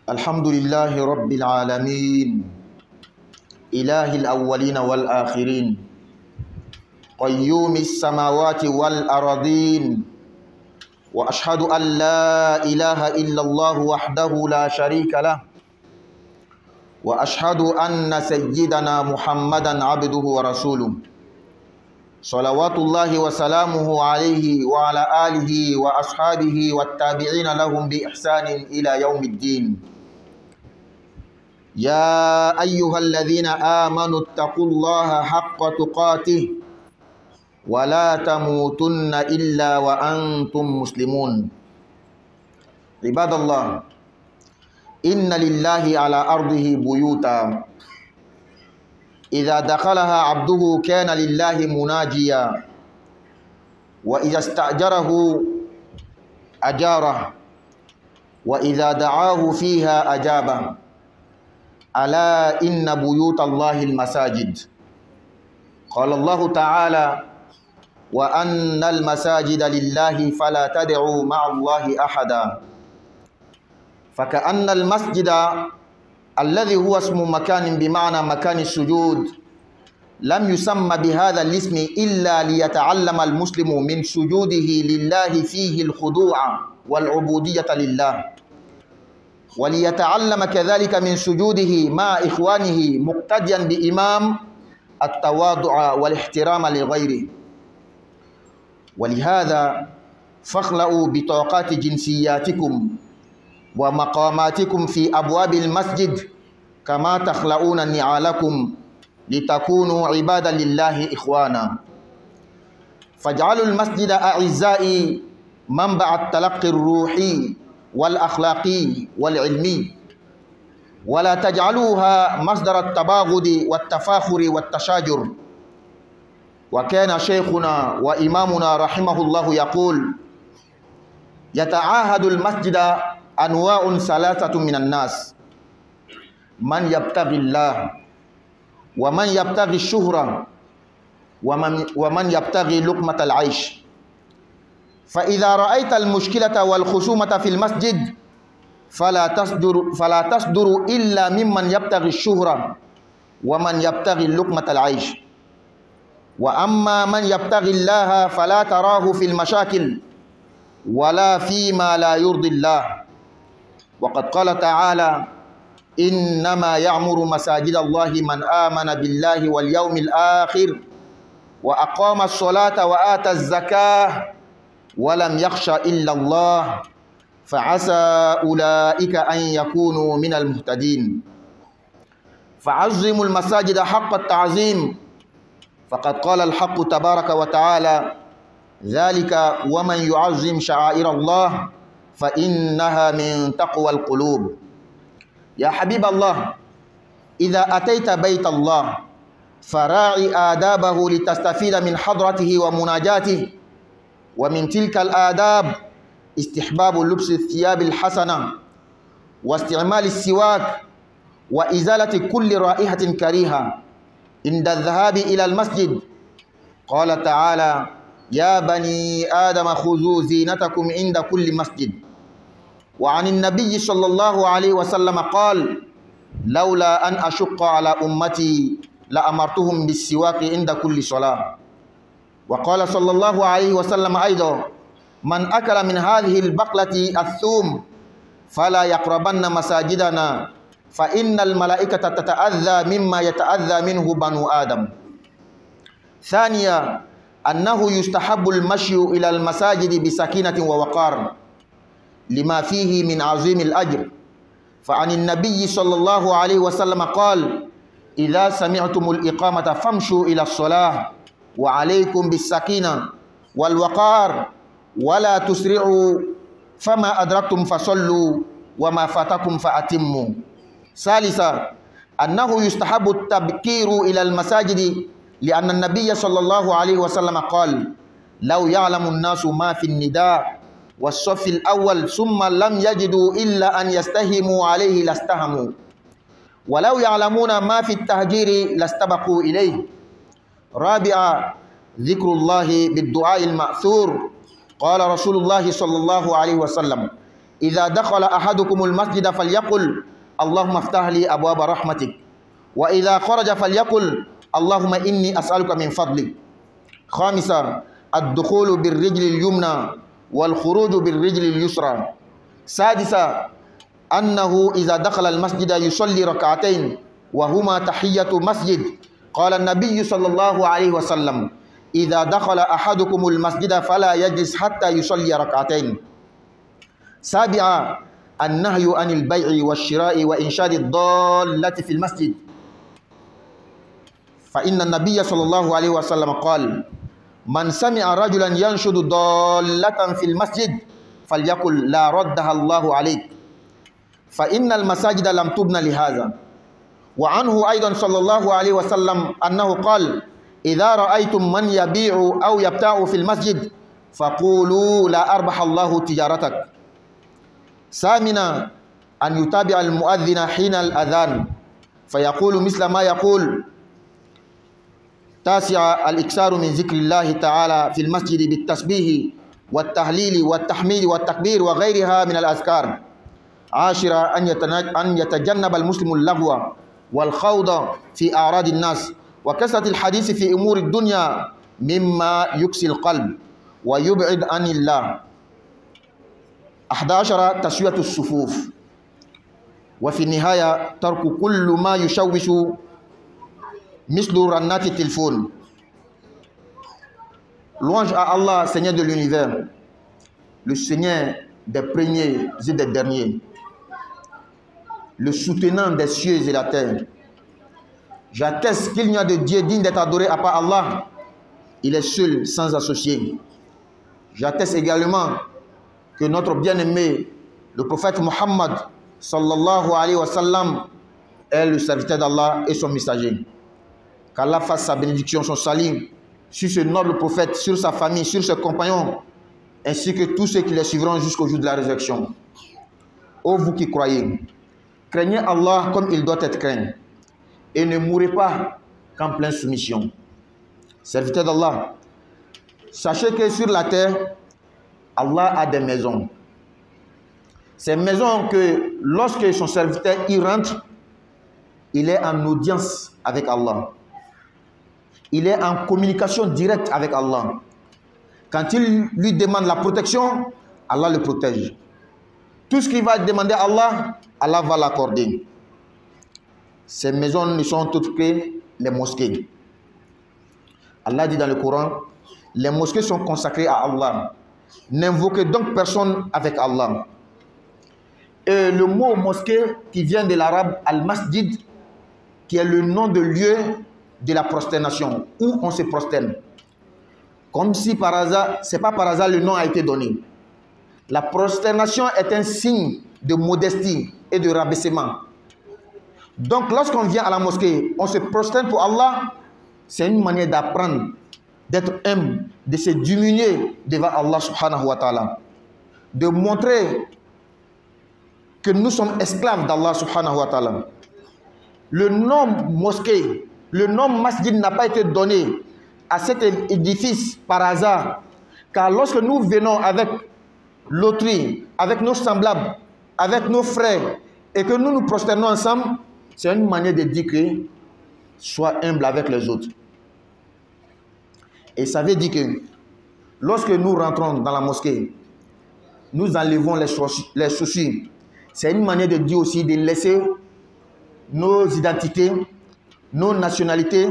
الحمد لله رب العالمين إله الأولين والآخرين قيوم السماوات والأرضين وأشهد أن لا إله إلا الله وحده لا شريك له وأشهد أن سيدنا محمدا عبده ورسوله صلوات الله وسلامه عليه وعلى آله وأصحابه والتابعين لهم بإحسان إلى يوم الدين. يا أيها الذين آمنوا اتقوا الله حق تقاته ولا تموتن إلا وأنتم مسلمون. عباد الله، إن لله على أرضه بيوتا إذا دخلها عبده كان لله مناجيا وإذا استأجره أجاره وإذا دعاه فيها أجابه. ألا إن بيوت الله المساجد. قال الله تعالى: وأن المساجد لله فلا تدعوا مع الله أحدا. فكأن المسجد الذي هو اسم مكان بمعنى مكان السجود لم يسمى بهذا الاسم إلا ليتعلم المسلم من سجوده لله فيه الخضوع والعبودية لله، وليتعلم كذلك من سجوده مع إخوانه مقتديا بإمام التواضع والاحترام لغيره. ولهذا فاخلعوا بطاقات جنسياتكم ومقاماتكم في أبواب المسجد كما تخلعون نعالكم لتكونوا عبادا لله إخوانا. فاجعلوا المسجد أعزائي منبع التلقي الروحي والأخلاقي والعلمي، ولا تجعلوها مصدر التباغض والتفاخر والتشاجر. وكان شيخنا وإمامنا رحمه الله يقول: يتعاهد المسجد أنواع ثلاثة من الناس: من يبتغي الله، ومن يبتغي الشهرة، ومن يبتغي لقمة العيش. فإذا رأيت المشكلة والخصومة في المسجد فلا تصدر إلا ممن يبتغي الشهرة ومن يبتغي لقمة العيش. وأما من يبتغي الله فلا تراه في المشاكل ولا فيما لا يرضي الله. وقد قال تعالى: إنما يعمر مساجد الله من آمن بالله واليوم الآخر وأقام الصلاة وآتى الزكاة ولم يخش إلا الله فعسى أولئك أن يكونوا من المهتدين. فعظموا المساجد حق التعظيم، فقد قال الحق تبارك وتعالى: ذلك ومن يعظم شعائر الله فإنها من تقوى القلوب. يا حبيب الله، إذا أتيت بيت الله فراعي آدابه لتستفيد من حضرته ومناجاته. ومن تلك الآداب استحباب لبس الثياب الحسنة واستعمال السواك وإزالة كل رائحة كريهة عند الذهاب إلى المسجد. قال تعالى: يا بني آدم خذوا زينتكم عند كل مسجد. وعن النبي صلى الله عليه وسلم قال: لولا أن أشق على أمتي لأمرتهم بالسواك عند كل صلاة. وقال صلى الله عليه وسلم أيضا: من أكل من هذه البقلة الثوم فلا يقربن مساجدنا فإن الملائكة تتأذى مما يتأذى منه بنو آدم. ثانيا، أنه يستحب المشي إلى المساجد بسكينة ووقار لما فيه من عظيم الأجر. فعن النبي صلى الله عليه وسلم قال: إذا سمعتم الإقامة فامشوا إلى الصلاة وعليكم بالسكينة والوقار ولا تسرعوا، فما أدركتم فصلوا وما فاتكم فأتموا. ثالثا، أنه يستحب التبكير إلى المساجد لأن النبي صلى الله عليه وسلم قال: لو يعلم الناس ما في النداء والصف الأول ثم لم يجدوا إلا أن يستهموا عليه لاستهموا، ولو يعلمون ما في التهجير لاستبقوا إليه. رابعا، ذكر الله بالدعاء المأثور. قال رسول الله صلى الله عليه وسلم: إذا دخل أحدكم المسجد فليقل اللهم افتح لي أبواب رحمتك وإذا خرج فليقل اللهم إني أسألك من فضلك. خامسا الدخول بالرجل اليمنى والخروج بالرجل اليسرى. سادسا أنه إذا دخل المسجد يصلي ركعتين وهما تحية مسجد. قال النبي صلى الله عليه وسلم إذا دخل أحدكم المسجد فلا يجلس حتى يصلي ركعتين. سابعا النهي عن البيع والشراء وإنشاد الضالة في المسجد، فإن النبي صلى الله عليه وسلم قال من سمع رجلا ينشد ضالة في المسجد فليقل لا ردها الله عليك فإن المساجد لم تبنى لهذا. وعنه أيضا صلى الله عليه وسلم أنه قال إذا رأيتم من يبيع أو يبتاع في المسجد فقولوا لا أربح الله تجارتك. ثامنا أن يتابع المؤذن حين الأذان فيقول مثل ما يقول. تاسعا الإكثار من ذكر الله تعالى في المسجد بالتسبيح والتهليل والتحميد والتكبير وغيرها من الأذكار. عاشرا أن يتجنب المسلم اللغو والخوض في أعراض الناس وكثرة الحديث في أمور الدنيا مما يكسي القلب ويبعد عن الله. 11 تسوية الصفوف. وفي النهاية ترك كل ما يشوش مثل رنات التلفون. Louange à Allah, Seigneur de l'univers, le Seigneur des premiers et des derniers, le soutenant des cieux et la terre. J'atteste qu'il n'y a de Dieu digne d'être adoré à part Allah. Il est seul, sans associé. J'atteste également que notre bien-aimé, le prophète Muhammad, sallallahu alayhi wa sallam, est le serviteur d'Allah et son messager. Qu'Allah fasse sa bénédiction, son salut sur ce noble prophète, sur sa famille, sur ses compagnons, ainsi que tous ceux qui les suivront jusqu'au jour de la résurrection. Ô vous qui croyez, craignez Allah comme il doit être craint, et ne mourrez pas qu'en pleine soumission. Serviteur d'Allah, sachez que sur la terre, Allah a des maisons. Ces maisons que lorsque son serviteur y rentre, il est en audience avec Allah. Il est en communication directe avec Allah. Quand il lui demande la protection, Allah le protège. Tout ce qu'il va demander à Allah, Allah va l'accorder. Ces maisons ne sont autres que les mosquées. Allah dit dans le Coran, les mosquées sont consacrées à Allah. N'invoquez donc personne avec Allah. Et le mot mosquée qui vient de l'arabe al-masjid, qui est le nom de lieu de la prosternation, où on se prosterne. Comme si par hasard, c'est pas par hasard le nom a été donné. La prosternation est un signe de modestie et de rabaissement. Donc lorsqu'on vient à la mosquée, on se prosterne pour Allah, c'est une manière d'apprendre, d'être humble, de se diminuer devant Allah subhanahu wa ta'ala, de montrer que nous sommes esclaves d'Allah subhanahu wa ta'ala. Le nom mosquée, le nom masjid n'a pas été donné à cet édifice par hasard, car lorsque nous venons avec l'autrui, avec nos semblables, avec nos frères, et que nous nous prosternons ensemble, c'est une manière de dire que sois humble avec les autres. Et ça veut dire que lorsque nous rentrons dans la mosquée, nous enlevons les chaussures. C'est une manière de dire aussi de laisser nos identités, nos nationalités,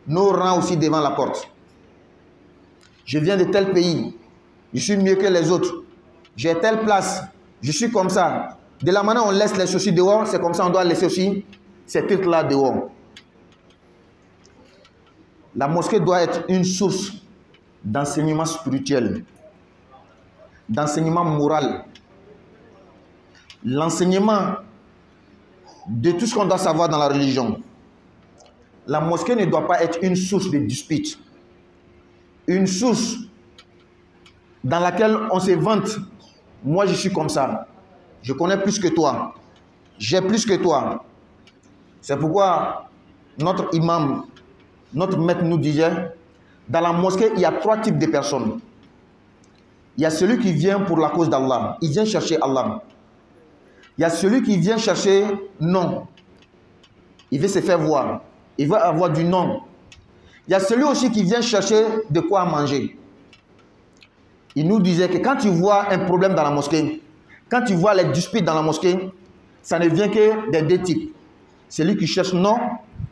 nos rangs aussi devant la porte. Je viens de tel pays, je suis mieux que les autres. J'ai telle place, je suis comme ça. De la manière où on laisse les chaussures dehors, c'est comme ça on doit laisser aussi ces titres-là dehors. La mosquée doit être une source d'enseignement spirituel, d'enseignement moral, l'enseignement de tout ce qu'on doit savoir dans la religion. La mosquée ne doit pas être une source de dispute, une source dans laquelle on se vante. Moi je suis comme ça, je connais plus que toi, j'ai plus que toi. C'est pourquoi notre imam, notre maître nous disait, dans la mosquée il y a 3 types de personnes. Il y a celui qui vient pour la cause d'Allah. Il vient chercher Allah. Il y a celui qui vient chercher non. Il veut se faire voir. Il veut avoir du non. Il y a celui aussi qui vient chercher de quoi manger. Il nous disait que quand tu vois un problème dans la mosquée, quand tu vois les disputes dans la mosquée, ça ne vient que des deux types. Celui qui cherche non,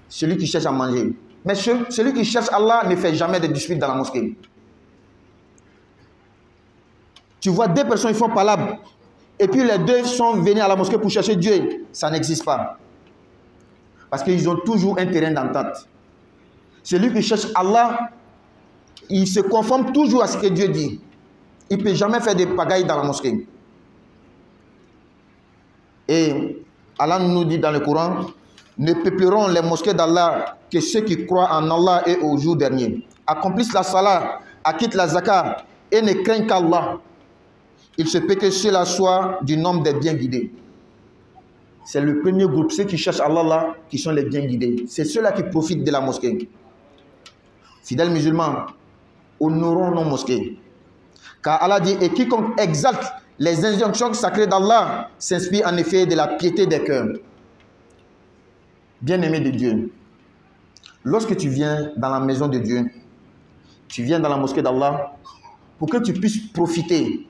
celui qui cherche à manger. Mais celui qui cherche Allah ne fait jamais de disputes dans la mosquée. Tu vois deux personnes, ils font palabre. Et puis les deux sont venus à la mosquée pour chercher Dieu. Ça n'existe pas. Parce qu'ils ont toujours un terrain d'entente. Celui qui cherche Allah, il se conforme toujours à ce que Dieu dit. Il ne peut jamais faire des pagailles dans la mosquée. Et Allah nous dit dans le Coran, ne peupleront les mosquées d'Allah que ceux qui croient en Allah et au jour dernier. Accomplissent la salat, acquittent la zakat et ne craignent qu'Allah. Il se peut que cela soit du nombre des bien guidés. C'est le premier groupe, ceux qui cherchent Allah là, qui sont les bien guidés. C'est ceux-là qui profitent de la mosquée. Fidèles musulmans, honorons nos mosquées. Car Allah dit, et quiconque exalte les injonctions sacrées d'Allah s'inspire en effet de la piété des cœurs. Bien-aimé de Dieu, lorsque tu viens dans la maison de Dieu, tu viens dans la mosquée d'Allah, pour que tu puisses profiter,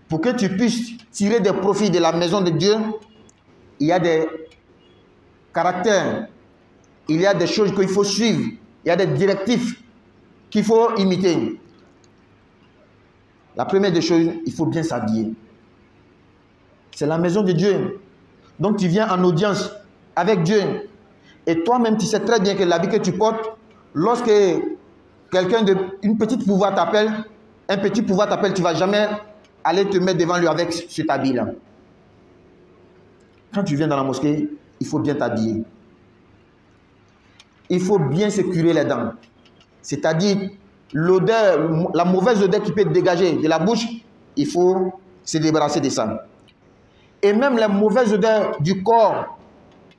pour que tu puisses tirer des profits de la maison de Dieu, il y a des caractères, il y a des choses qu'il faut suivre, il y a des directives qu'il faut imiter. La première des choses, il faut bien s'habiller. C'est la maison de Dieu. Donc tu viens en audience avec Dieu. Et toi-même, tu sais très bien que l'habit que tu portes, lorsque quelqu'un une petite pouvoir t'appelle, un petit pouvoir t'appelle, tu ne vas jamais aller te mettre devant lui avec cet habit-là. Quand tu viens dans la mosquée, il faut bien t'habiller. Il faut bien se curer les dents. C'est-à-dire, l'odeur, la mauvaise odeur qui peut dégager de la bouche, il faut se débarrasser de ça. Et même les mauvaises odeurs du corps,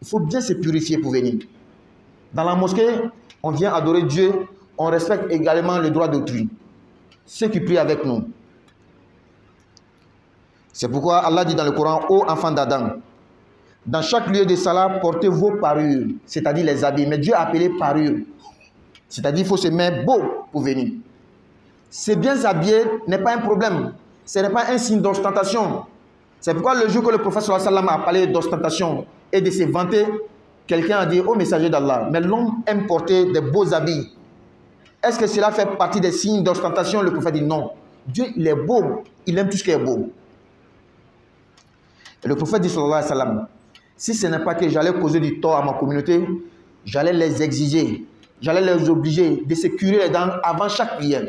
il faut bien se purifier pour venir. Dans la mosquée, on vient adorer Dieu, on respecte également le droit d'autrui. Ceux qui prient avec nous. C'est pourquoi Allah dit dans le Coran, ô enfants d'Adam, dans chaque lieu de salat, portez vos parures, c'est-à-dire les habits. Mais Dieu a appelé parures. C'est-à-dire qu'il faut se mettre beau pour venir. Se bien s'habiller n'est pas un problème. Ce n'est pas un signe d'ostentation. C'est pourquoi le jour que le prophète sallallahu alayhi wa sallam a parlé d'ostentation et de se vanter, quelqu'un a dit, ô messager d'Allah, mais l'homme aime porter des beaux habits. Est-ce que cela fait partie des signes d'ostentation? Le prophète dit non. Dieu, il est beau. Il aime tout ce qui est beau. Et le prophète dit sallallahu alayhi wa sallam, si ce n'est pas que j'allais causer du tort à ma communauté, j'allais les exiger, j'allais les obliger de se curer les dents avant chaque prière.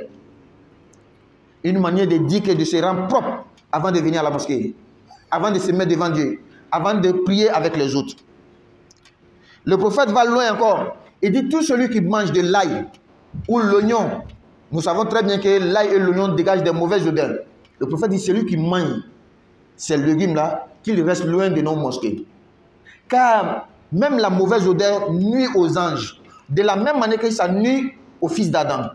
Une manière de dire que de se rendre propre avant de venir à la mosquée, avant de se mettre devant Dieu, avant de prier avec les autres. Le prophète va loin encore. Il dit tout celui qui mange de l'ail ou l'oignon. Nous savons très bien que l'ail et l'oignon dégagent des mauvaises odeurs. Le prophète dit celui qui mange ces légumes-là, qu'il reste loin de nos mosquées. Car même la mauvaise odeur nuit aux anges. De la même manière que ça nuit aux fils d'Adam.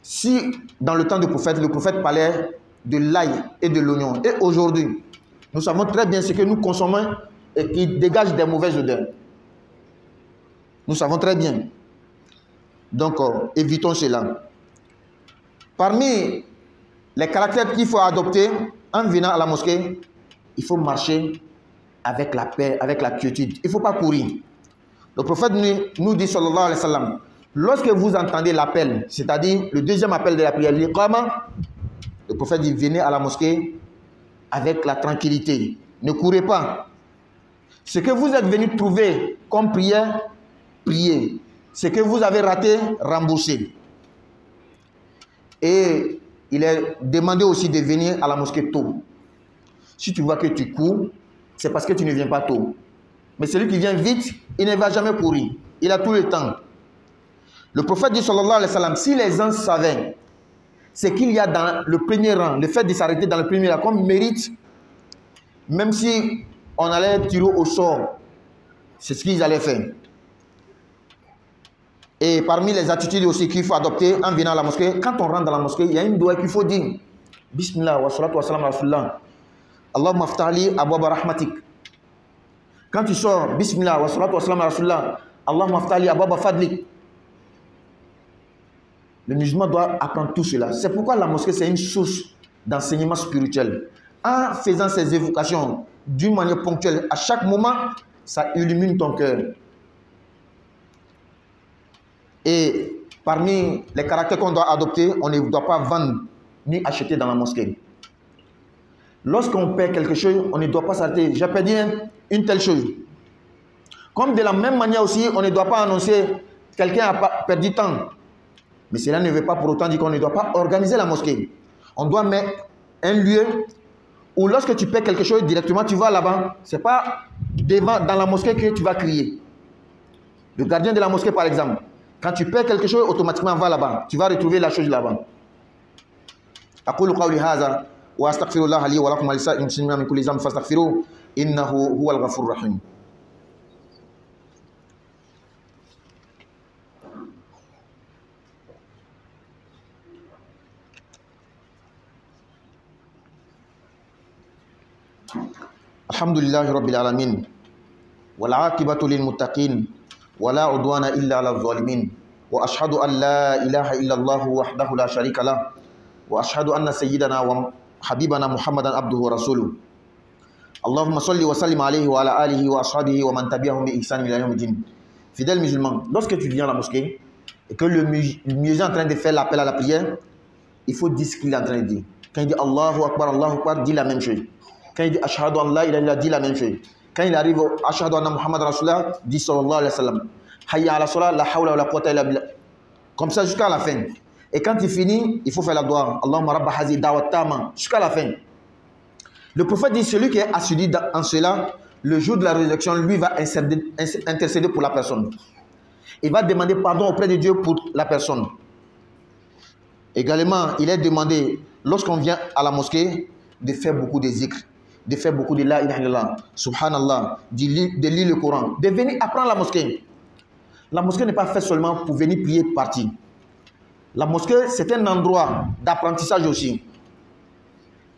Si dans le temps du prophète, le prophète parlait de l'ail et de l'oignon. Et aujourd'hui, nous savons très bien ce que nous consommons et qui dégage des mauvaises odeurs. Nous savons très bien. Donc, évitons cela. Parmi les caractères qu'il faut adopter en venant à la mosquée, il faut marcher avec la paix, avec la quiétude. Il ne faut pas courir. Le prophète nous dit, sallallahu alayhi wa sallam, lorsque vous entendez l'appel, c'est-à-dire le deuxième appel de la prière, l'iqama, le prophète dit, venez à la mosquée avec la tranquillité. Ne courez pas. Ce que vous êtes venu trouver comme prière, priez. Ce que vous avez raté, remboursez. Et il est demandé aussi de venir à la mosquée tôt. Si tu vois que tu cours, c'est parce que tu ne viens pas tôt. Mais celui qui vient vite, il ne va jamais courir. Il a tout le temps. Le prophète dit, sallallahu alayhi wa sallam, si les gens savaient ce qu'il y a dans le premier rang, le fait de s'arrêter dans le premier rang, comme mérite, même si on allait tirer au sort, c'est ce qu'ils allaient faire. Et parmi les attitudes aussi qu'il faut adopter en venant à la mosquée, quand on rentre dans la mosquée, il y a une doigt qu'il faut dire. Bismillah wa salatu wa salam ala rasulillah. Allahumma aftahli abwaba rahmatik. Quand tu sors, Bismillah wa salatu wa salam ala rasulillah. Allahumma aftahli abwaba fadlik. Le musulman doit apprendre tout cela. C'est pourquoi la mosquée, c'est une source d'enseignement spirituel. En faisant ces évocations d'une manière ponctuelle, à chaque moment, ça illumine ton cœur. Et parmi les caractères qu'on doit adopter, on ne doit pas vendre ni acheter dans la mosquée. Lorsqu'on perd quelque chose, on ne doit pas s'arrêter. J'ai perdu une telle chose. Comme de la même manière aussi, on ne doit pas annoncer quelqu'un a perdu tant. Mais cela ne veut pas pour autant dire qu'on ne doit pas organiser la mosquée. On doit mettre un lieu où lorsque tu perds quelque chose, directement tu vas là-bas. Ce n'est pas devant, dans la mosquée que tu vas crier. Le gardien de la mosquée par exemple. Quand tu perds quelque chose, automatiquement va là-bas. Tu vas retrouver la chose là-bas. أقول قولي هذا وأستغفر الله لي ولكم ولسائر المسلمين من كل ذنب فاستغفروه إنه هو الغفور الرحيم. الحمد لله رب العالمين والعاقبة للمتقين ولا عدوان إلا على الظالمين وأشهد أن لا إله إلا الله وحده لا شريك له وأشهد أن سيدنا وحبيبنا محمدا عبده ورسوله اللهم صل وسلم عليه وعلى آله وأصحابه ومن تبعهم بإحسان إلى يوم الدين. Fidèle musulman, lorsque tu viens à la mosquée et que le muezzin est en train de faire l'appel à la prière, il faut dire ce qu'il est en train de dire. Quand il dit Allahu Akbar, dis la même chose. Quand il dit Ashhadu an la ilaha illallah, dis la même chose. Quand il arrive au Ashhadu anna Muhammad Rasulullah, dit sallallahu alayhi wa sallam. Hayya ala salat, la hawla wa la quwwata illa billah. Comme ça jusqu'à la fin. Et quand il finit, il faut faire la doua. Allahumma rabba hazi da'wat tama. Jusqu'à la fin. Le prophète dit celui qui est assidu en cela, le jour de la résurrection, lui va intercéder pour la personne. Il va demander pardon auprès de Dieu pour la personne. Également, il est demandé, lorsqu'on vient à la mosquée, de faire beaucoup de zikr, de faire beaucoup de la ilaha illallah, subhanallah, de lire le Coran, de venir apprendre la mosquée. La mosquée n'est pas faite seulement pour venir prier partie. La mosquée, c'est un endroit d'apprentissage aussi.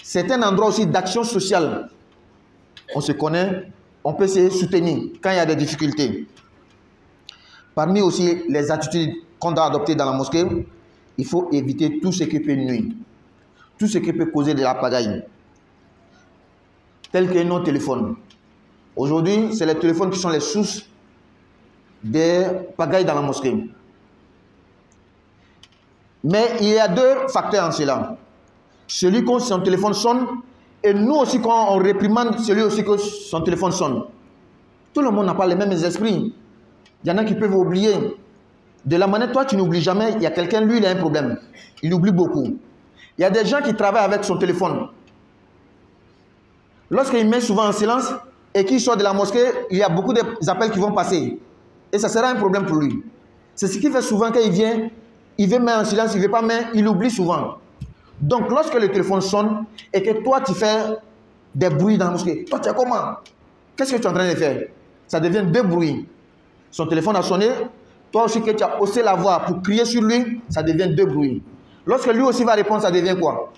C'est un endroit aussi d'action sociale. On se connaît, on peut se soutenir quand il y a des difficultés. Parmi aussi les attitudes qu'on doit adopter dans la mosquée, il faut éviter tout ce qui peut nuire, tout ce qui peut causer de la pagaille, tel que nos téléphones. Aujourd'hui, c'est les téléphones qui sont les sources des pagailles dans la mosquée. Mais il y a deux facteurs en cela. Celui quand son téléphone sonne, et nous aussi quand on réprimande celui aussi que son téléphone sonne. Tout le monde n'a pas les mêmes esprits. Il y en a qui peuvent oublier. De la manière, toi tu n'oublies jamais, il y a quelqu'un, lui il a un problème. Il oublie beaucoup. Il y a des gens qui travaillent avec son téléphone. Lorsqu'il met souvent en silence et qu'il sort de la mosquée, il y a beaucoup d'appels qui vont passer. Et ça sera un problème pour lui. C'est ce qui fait souvent quand il vient, il veut mettre en silence, il ne veut pas mettre, il oublie souvent. Donc lorsque le téléphone sonne et que toi tu fais des bruits dans la mosquée, toi tu es comment? Qu'est-ce que tu es en train de faire? Ça devient deux bruits. Son téléphone a sonné, toi aussi que tu as haussé la voix pour crier sur lui, ça devient deux bruits. Lorsque lui aussi va répondre, ça devient quoi?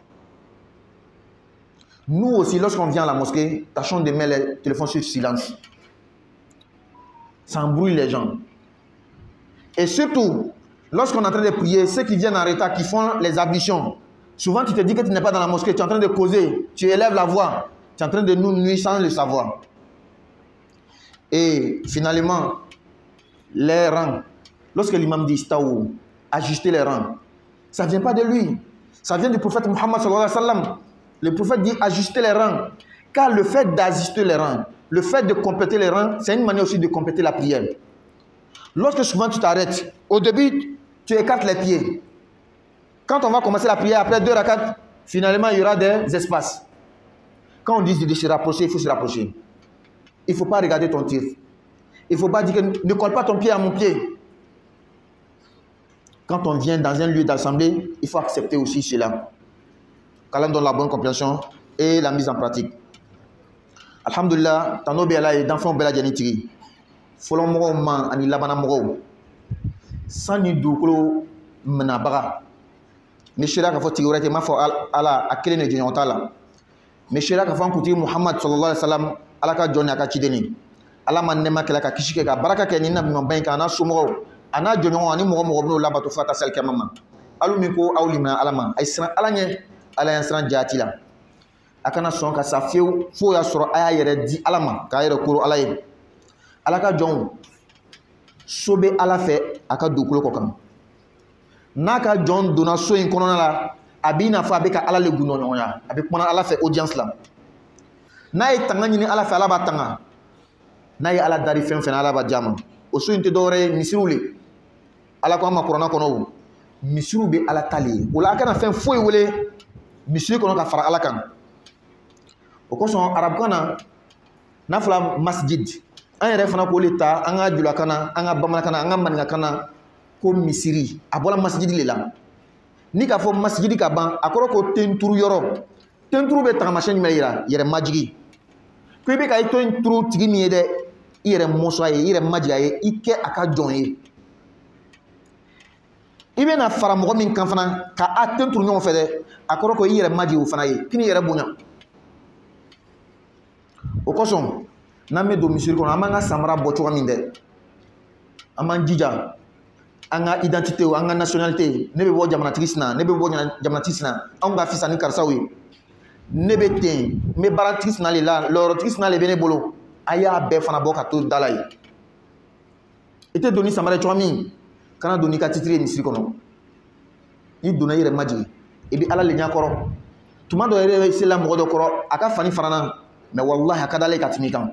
Nous aussi, lorsqu'on vient à la mosquée, tâchons de mettre les téléphones sur silence. Ça embrouille les gens. Et surtout, lorsqu'on est en train de prier, ceux qui viennent en retard, qui font les ablutions, souvent tu te dis que tu n'es pas dans la mosquée, tu es en train de causer, tu élèves la voix, tu es en train de nous nuire sans le savoir. Et finalement, les rangs, lorsque l'imam dit Staou, ajuster les rangs, ça ne vient pas de lui, ça vient du prophète Muhammad sallallahu alayhi wa sallam. Le prophète dit ajuster les rangs, car le fait d'ajuster les rangs, le fait de compléter les rangs, c'est une manière aussi de compléter la prière. Lorsque souvent tu t'arrêtes, au début, tu écartes les pieds. Quand on va commencer la prière, après 2 rakats, finalement, il y aura des espaces. Quand on dit de se rapprocher, il faut se rapprocher. Il ne faut pas regarder ton tir. Il ne faut pas dire que ne colle pas ton pied à mon pied. Quand on vient dans un lieu d'assemblée, il faut accepter aussi cela. Qu'Allah donne la bonne compréhension et la mise en pratique. Alhamdulillah, tano be ala d'enfant bela janitiri. Folon mo man ani labana mo. sani dugukolo minabaga ni sera ka fɔ tigi wɛrɛ tɛ m'a fɔ ala a kelen de jɔɲɔgɔn t'a la ni sera ka fɔ an kuntigi Muhammad sallallahu alaihi wasallam ala ka jɔn ni a ka ciden ni ala ma nɛma kɛlɛ ka kisi kɛ ka baraka kɛ ni nabi ɲumanba in kan a n'a somɔgɔw a n'a jɔɲɔgɔn ani mɔgɔ mɔgɔ bɛn'o labato fo ka taa salikɛma ma alu min ko aw limina ala ma a ye siran ala ɲɛ ala y'an siran jaati la a kana sɔn ka sa fiyewu fo y'a sɔrɔ a y'a yɛrɛ di ala ma k'a yɛrɛ koro ala ye ala ka jɔnw so bɛ ala fɛ a ka dugukolo kɔ kan n'a ka jɔn donna so in kɔnɔna la a b'i n'a fɔ a bɛ ka ala le gun ɲɔgɔnya a bɛ kumana ala fɛ audience la n'a ye tanga ɲini ala fɛ ala b'a tanga n'a ye ala dari fɛn fɛn ala b'a di a ma o so in tɛ dɔwɛrɛ ye misiriw le ala ko an ma kuranna kɔnɔ o misiriw bɛ ala ta le ye o la a kana fɛn foyi wele misiri kɔnɔ ka fara ala kan o kosɔn arabukan na n'a fɔra masjid an yɛrɛ fana k'o le ta an ka julakan na an ka bamanankan na an ka maninkakan na ko misiri a bɔra masjidi le la ni k'a fɔ masjidi ka ban a kɔrɔ ko tenturu yɔrɔ tenturu bɛ tagamasiyɛn jumɛn yira yɛrɛ majigi ko i bɛ ka i tenturu tigi min ye dɛ i yɛrɛ mɔsɔ a ye i yɛrɛ majigi a ye i kɛ a ka jɔn ye i bɛna fara mɔgɔ min kan fana ka a tenturu ɲɔgɔn fɛ dɛ a kɔrɔ ko i yɛrɛ majigi o fana ye k'i ni yɛrɛ bonya o kosɔn n'an bɛ don misiri kɔnɔ an b'an ka samara bɔ cogo min dɛ an b'an jija an ka identité an ka nationalité ne bɛ bɔ jamanatigi sina ne bɛ bɔ jamanatigi sina anw ka fisa ni karisaw ye ne bɛ ten n bɛ baaratigi sina le la lɔyɔrɔtigi sina le bɛ ne bolo a y'a bɛɛ fana bɔ ka to da la ye i tɛ don ni samara ye cogo min kana don n'i ka titre ye misiri kɔnɔ i donna i yɛrɛ majigi i bɛ ala le ɲɛkɔrɔ tuma dɔ yɛrɛ bɛ sela mɔgɔ dɔ kɔrɔ a ka fani farana mais wallahi a ka d'ale ka tɛmɛ i kan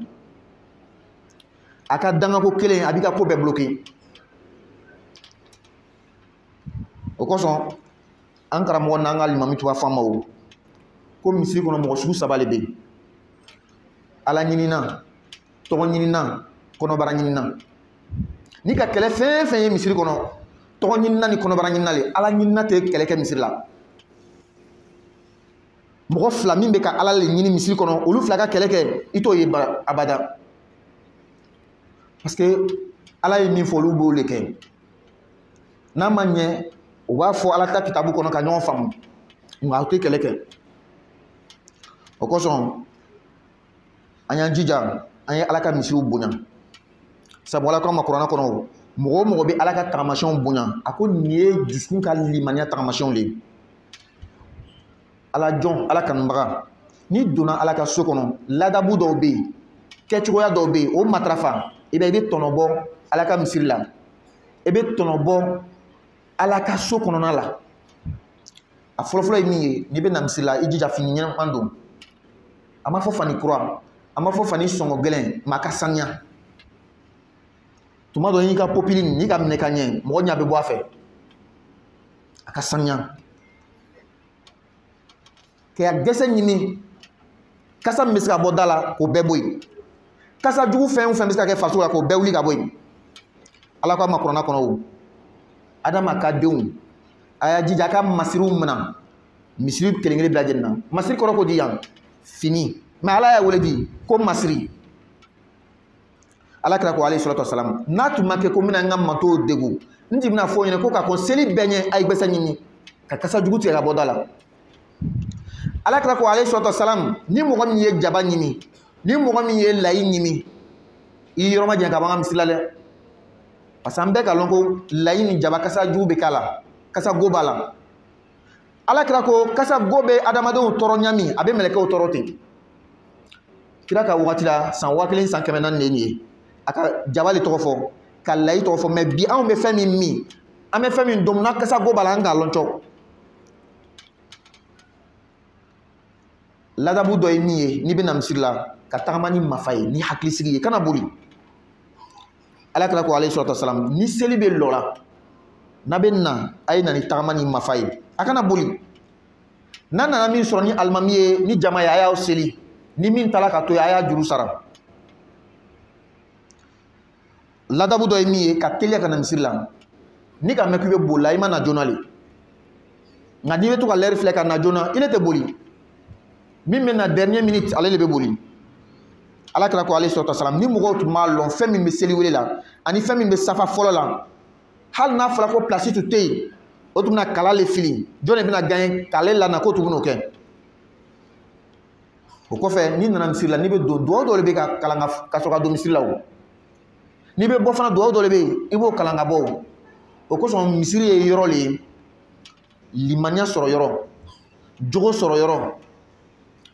a ka dangako kelen a b'i ka ko bɛɛ bloqué o kosɔn an karamɔgɔ n'an ka limami tun b'a fɔ an ma o ko misiri kɔnɔ mɔgɔ sugu saba le bɛ yen ala ɲinina tɔgɔ ɲinina kɔnɔbara ɲinina ni ka kɛlɛ fɛn fɛn ye misiri kɔnɔ tɔgɔ ɲinina ni kɔnɔbara ɲinina le ala ɲinina tɛ kɛlɛ kɛ misiri la mɔgɔ fila min bɛ ka ala le ɲini misiri kɔnɔ olu fila ka kɛlɛ kɛ i t'o ye abada parce que ala ye min fɔ olu b'o le kɛ n'a ma ɲɛ u b'a fɔ ala ta kitabu kɔnɔ ka ɲɔgɔn faamu nka aw tɛ kɛlɛ kɛ o kosɔn an y'an jija an ye ala ka misiriw bonya sabu ala ko an ma kuranna kɔnɔ mɔgɔ o mɔgɔ bɛ ala ka tagamasiyɛnw bonya a ko nin ye dusukun ka limaniya tagamasiyɛnw le ye ala jɔn ala kanubaga n'i donna ala ka so kɔnɔ ladabu dɔw bɛ yen kɛcogoya dɔw bɛ yen o matarafa i bɛ tɔnɔbɔ ala ka misiri la i bɛ tɔnɔbɔ ala ka so kɔnɔna la a fɔlɔfɔlɔ ye min ye n'i bɛ na misiri la i jija fini ɲɛnama don a ma fɔ fani kura a ma fɔ fani sɔngɔ gɛlɛn mɛ a ka saniya tuma dɔ n'i ka popili n'i ka minɛ ka ɲɛ mɔgɔ ɲɛ bɛ bɔ a fɛ a ka saniya k'a dɛsɛ ɲini kasa min bɛ se ka bɔ da la k'o bɛɛ bɔ yen kasa jugu fɛn o fɛn bɛ se ka kɛ faso la k'o bɛɛ wuli ka bɔ yen ala ko a ma kuranna kɔnɔ o adama ka denw a y'a jija a ka masiriw minɛ misiri kelen kelen bɛɛ lajɛlen na masiri kɔrɔ ko di yan fini mɛ ala y'a wele di ko masiri ala kira ko alayhi salatu wasalam n'a tun ma kɛ ko n bɛna n ka mantow degun n ti bɛna fɔ o ɲɛna ko ka kɔn seli bɛɛ ɲɛ a ye gbɛsɛ ɲini ka kasa jugu tigɛ ka bɔ da la ala kira ko alayhi salatu wasalam ni mɔgɔ min ye jaba ɲimi ni mɔgɔ min ye layi ɲimi i yɔrɔ ma janya ka bɔ an ka misiri la dɛ parce que an bɛɛ ka lɔn ko layi ni jaba kasa jugu bɛ k'a la kasa go b'a la ala kira ko kasa go bɛ adamadenw tɔɔrɔ ɲami a bɛ mɛlɛkɛw tɔɔrɔ ten kira ka wagati la san 1000 san 400 de ye a ka jaba le tɔgɔ fɔ ka layi tɔgɔ fɔ mais bi anw bɛ fɛn min min an bɛ fɛn min dɔn n'a kasa go b'a la an k'a lɔn cɔ ladabu dɔ ye min ye n'i bɛ na misiri la ka tagama ni mafa ye ni hakilisigi ye kana boli ala kira ko alayhi salatu wasalam ni seli bɛ lɔ la n'a bɛ na a ye na ni tagama ni mafa ye a kana boli n'a nana min sɔrɔ ni alimami ye ni jama ye a y'aw seli ni min taara ka to ye a y'a juru sara ladabu dɔ ye min ye ka teliya ka na misiri la ni ka mɛn k'i bɛ boli la i ma na joona le nka n'i bɛ to ka lɛri filɛ ka na joona i ne tɛ boli min bɛ na dernier minute ale de bɛ boli ala kira ko alayhi salatu wasalam ni mɔgɔw tun b'a lɔn fɛn min bɛ seli wele la ani fɛn min bɛ safa fɔlɔ la hal n'a fɔra ko place tun tɛ yen o tun bɛna kala le fili jɔn de bɛna gagner k'ale lana ko tun bɛn'o kɛ o kɔfɛ n'i nana misiri la n'i bɛ don dugawu dɔ de bɛ ka kalan ka sɔrɔ ka don misiri la o n'i bɛ bɔ fana dugawu dɔ de bɛ yen i b'o kalan ka bɔ o kosɔn misiri ye yɔrɔ le ye limaniya sɔrɔ yɔrɔ jogo sɔrɔ yɔrɔ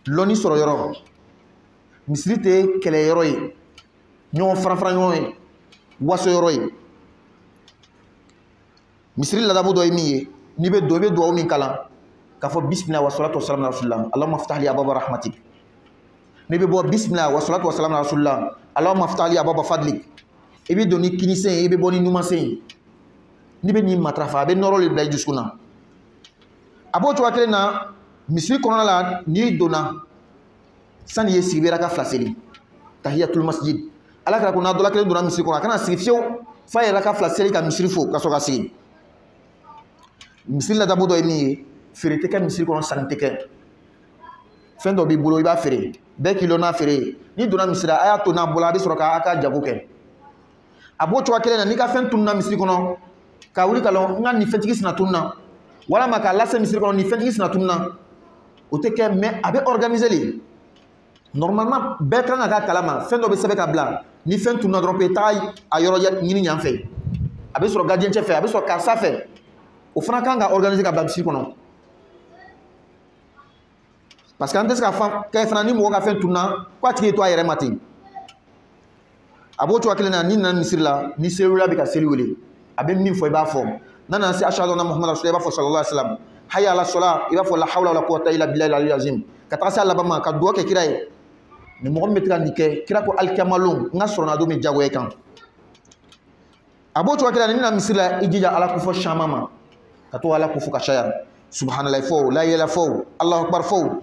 lɔnni sɔrɔ yɔrɔ misiri tɛ kɛlɛ yɔrɔ ye ɲɔgɔn fara ɲɔgɔn ye waso yɔrɔ ye misiri ladabu dɔ ye min ye n'i bɛ don i bɛ dugawu min kalan k'a fɔ bisimilahi wa salatu wa salam ala rasulillah allahumma ftah li ababa rahmatik n'i bɛ bɔ bisimilahi wa salatu wa salam ala rasulillah allahumma ftah li ababa fadlik i bɛ don ni kinisɛn ye i bɛ bɔ ni ɲumansɛn ye n'i bɛ nin matarafa a bɛ nɔrɔ de bila i dusukun na a b'o cogoya kelen na misiri kɔnɔna la n'i donna sani i ye sigi i bɛ raka fila seli tahiyatul masjid ala kɛra ko n'a dɔla kelen donna misiri kɔnɔ a kana sigi fiyewu f'a ye raka fila seli ka misiri fo ka sɔrɔ ka sigi misiri ladabu dɔ ye min ye feere tɛ kɛ misiri kɔnɔ sanni tɛ kɛ fɛn dɔ b'i bolo i b'a feere bɛɛ k'i lɔ n'a feere ye n'i donna misiri la a y'a to n'a bolo a bɛ sɔrɔ k'a ka jago kɛ a b'o cogoya kelen na n'i ka fɛn tununna misiri kɔnɔ ka wuli ka lɔ n ka nin fɛntigi sina tununna walama k'a lase misiri kɔnɔ nin fɛntigi sina tununna o tɛ kɛ mais a bɛ organiser le normalement bɛɛ kan ka k'a kalama fɛn dɔ bɛ sɛbɛn ka bila ni fɛn tununna dɔrɔn pe taa a yɔrɔ ɲini yan fɛ a bɛ sɔrɔ gardien cɛ fɛ a bɛ sɔrɔ karisa fɛ o fana kan ka organiser ka bila misiri kɔnɔ parce que an tɛ se ka kɛ fana ni mɔgɔ ka fɛn tununna ko a tigi ye to a yɛrɛ ma ten a b'o cogoya kelen na n'i nana misiri la ni selula bɛ ka seli wele a bɛ min fɔ i b'a fɔ n'a nana se ashhadu anna muhammadan rasulullah i b'a fɔ sallallahu alaihi wasallam hayya ala sola i b'a fɔ la hawla wala quwwata illa billahi al-aliyyil azim ka taga se a laban ma ka dugawu kɛ kira ye ni mɔgɔ min bɛ ka nin kɛ kira ko alikiyama n ka sɔrɔ don min jagoya kan a b'o cogoya kelen na n'i nana misiri la i jija ala ko fɔ caman ma ka to ala ko fɔ ka caya subhanallah fɔ la ilaha fɔ allahu akbar fɔ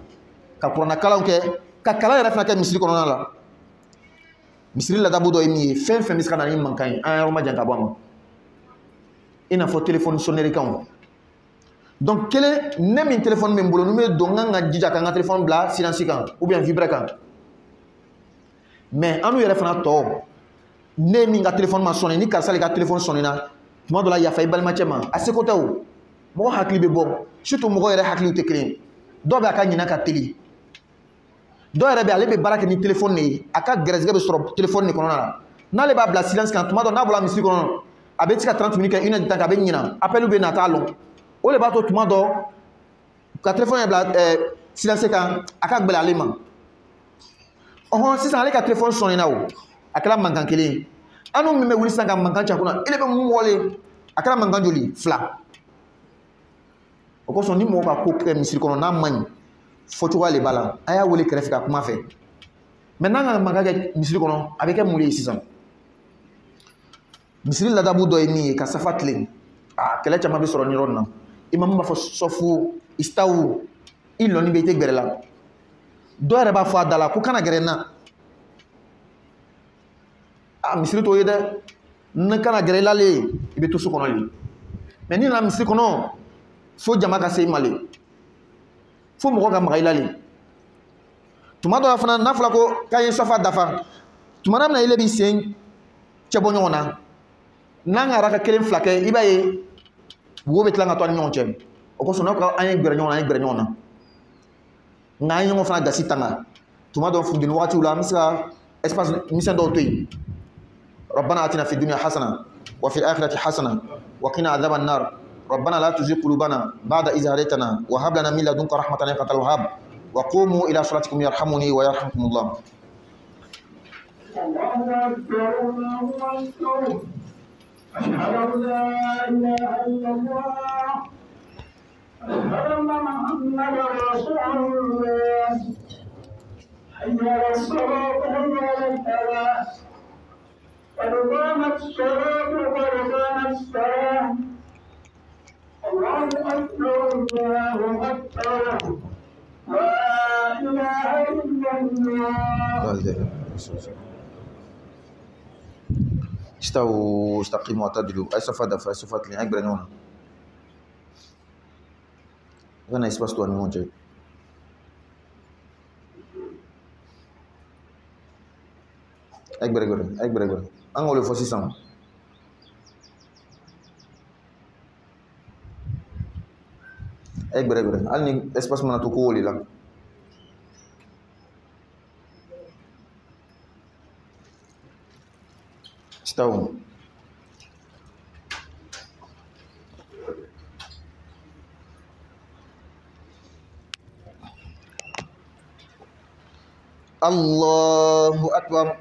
ka kuranna kalanw kɛ ka kalan yɛrɛ fana kɛ misiri kɔnɔna la misiri ladabu dɔ ye min ye fɛn fɛn bɛ se ka na ni mankan ye an yɔrɔ ma jan ka bɔ a ma i n'a fɔ téléphone sonnerie kanw donc kelen ne min téléphone bɛ n bolo ni bɛ don n kan ka jija ka n ka téléphone bila silence kan ou bien vibre kan mais an yɛrɛ fana tɔ ne min ka téléphone ma sonné ni karisa de ka téléphone sonné na tuma dɔ la yafa i balimacɛ ma a seko tɛ o mɔgɔ hakili bɛ bɔ surtout mɔgɔ yɛrɛ hakiliw tɛ kelen ye dɔw bɛ a ka ɲina ka teli dɔw yɛrɛ bɛ ale bɛ baara kɛ ni téléphone de ye a ka gɛrɛsɛgɛ bɛ sɔrɔ téléphone de kɔnɔna la n'ale b'a bila silence kan tuma dɔ n'a bɔra misiri kɔnɔ a bɛ se ka 30 minutes kɛ 1 heure de temps kɛ a bɛ ɲina appel bɛ na a t'a lɔn o de b'a to tuma dɔ ka téléphone yɛrɛ bila silence kan a ka gɛlɛn ale ma ɔhɔn sisan ale ka téléphone sonné na o a kɛra mankan kelen ye an n'u min bɛ wuli sisan ka mankan cɛ kunna ele bɛ mun wɔle a kɛra mankan joli 2 o kosɔn ni mɔgɔ ka ko kɛ misiri kɔnɔ n'a man ɲi fɔcogoya de b'a la a y'a wele kɛrɛfɛ ka kuma fɛ mais n'an ka mankan kɛ misiri kɔnɔ a bɛ kɛ mun de ye sisan misiri ladabu dɔ ye min ye ka safa tilen kɛlɛ caman bɛ sɔrɔ nin yɔrɔ in na imamu b'a fɔ sɔfu istawu i lɔnni bɛ i tɛ gɛrɛ la dɔw yɛrɛ b'a fɔ a da la ko kana gɛrɛ n na misiri t'o ye dɛ ne kana gɛrɛ i la le i bɛ to so kɔnɔ le mais n'i nana misiri kɔnɔ fo jama ka se i ma le fo mɔgɔ ka maga i la le tuma dɔ la fana n'a fɔra ko k'a ye safa dafa tuma na ile b'i sen cɛ bɔ ɲɔgɔn na n'an ka raka kelen fila kɛ i b'a ye wo bɛ tila ka to ani ɲɔgɔn cɛ o kosɔn n'a ko an ye gɛrɛ ɲɔgɔn na an ye gɛrɛ ɲɔgɔn na nka an ye ɲɔgɔn fana gasi tanga tuma dɔ funteni wagatiw la an bɛ se ka espace misɛn dɔw to yen ربنا آتنا في الدنيا حسنة وفي الآخرة حسنة وقنا عذاب النار ربنا لا تزغ قلوبنا بعد إذ هديتنا وهب لنا من لدنك رحمة إنك أنت الوهاب وقوموا إلى صلاتكم يرحمني ويرحمكم الله. أشهد أن لا إله إلا الله أشهد أن محمدا رسول الله حي على الصلاة حي على الفلاح قد قامت الصلاة قد قامت الصلاة الله أكبر الله أكبر لا إله إلا الله. استووا استقيموا واعتدلوا أي صفات دفع أي صفات لين أكبر نونا أنا إسباس تواني موجه أكبر أنا أقول فاسي سام Bre. Alni espace mana to ko woli la. Staw. Allahu akbar.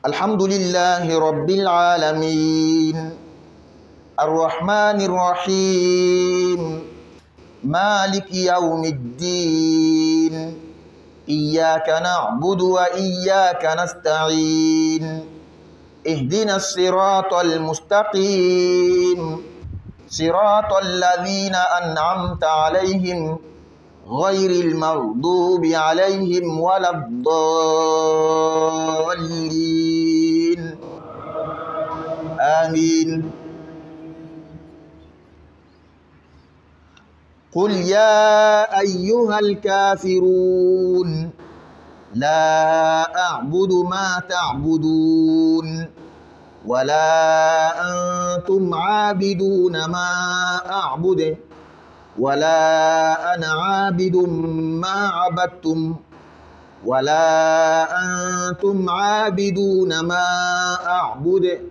Alhamdulillahi rabbil alamin. Ar-Rahmanir Rahim. Maliki yaumiddin. Iyyaka na'budu wa iyyaka nasta'in. Ihdinas siratal mustaqim. Siratal ladzina an'amta 'alaihim ghairil maghdubi 'alaihim waladdallin. Amin. Qul ya ayyuhal kafirun la a'budu ma ta'budun ولا أنتم عابدون ما أعبد ولا أنا عابد ما عبدتم ولا أنتم عابدون ما أعبد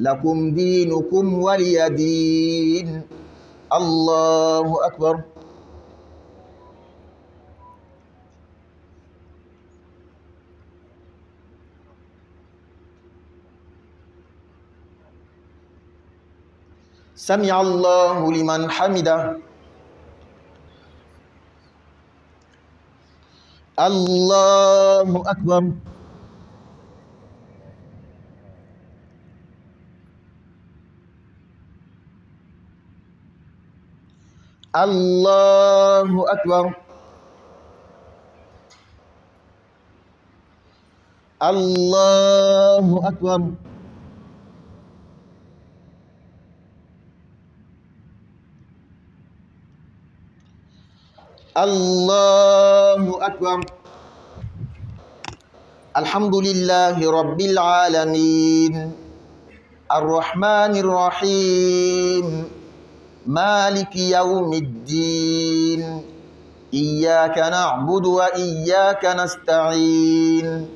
لكم دينكم ولي دين. الله أكبر. سمع الله لمن حمده. الله أكبر. الله أكبر. الله أكبر. الله أكبر. الحمد لله رب العالمين الرحمن الرحيم مالك يوم الدين إياك نعبد وإياك نستعين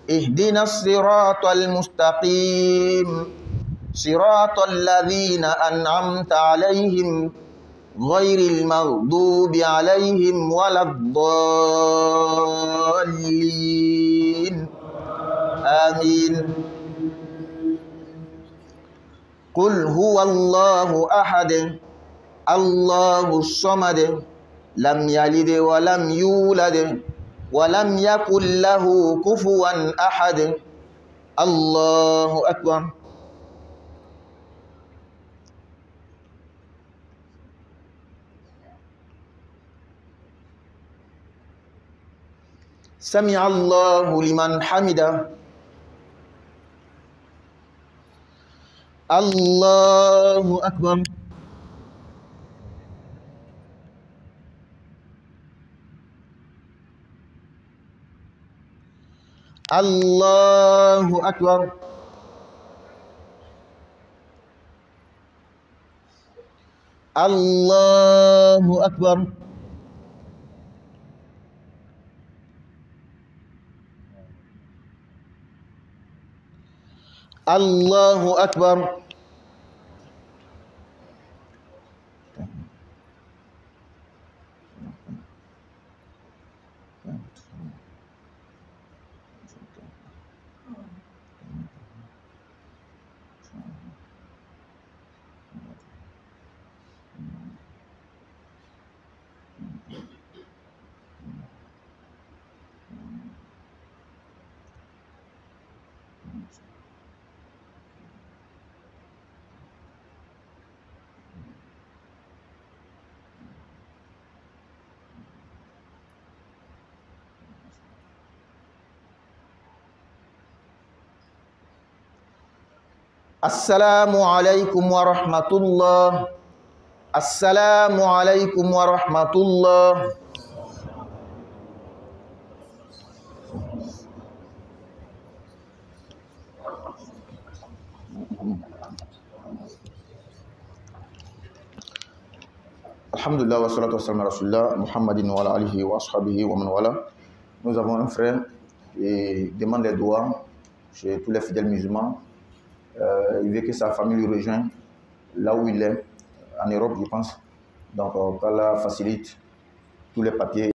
اهدنا الصراط المستقيم صراط الذين أنعمت عليهم غير المغضوب عليهم ولا الضالين. آمين. قل هو الله أحد الله الصمد لم يلد ولم يولد ولم يكن له كفوا أحد. الله أكبر. سمع الله لمن حمده. الله أكبر. الله أكبر. الله أكبر. الله أكبر. السلام عليكم ورحمة الله. السلام عليكم ورحمة الله. Alhamdulillah wa salatu wa salam ala Rasulillah, Muhammadin wa ala alihi wa ashabihi wa man wala. Nous avons un frère qui demande des doigts chez tous les fidèles musulmans. Il veut que sa famille le rejoigne là où il est, en Europe, je pense. Donc, qu'Allah facilite tous les papiers.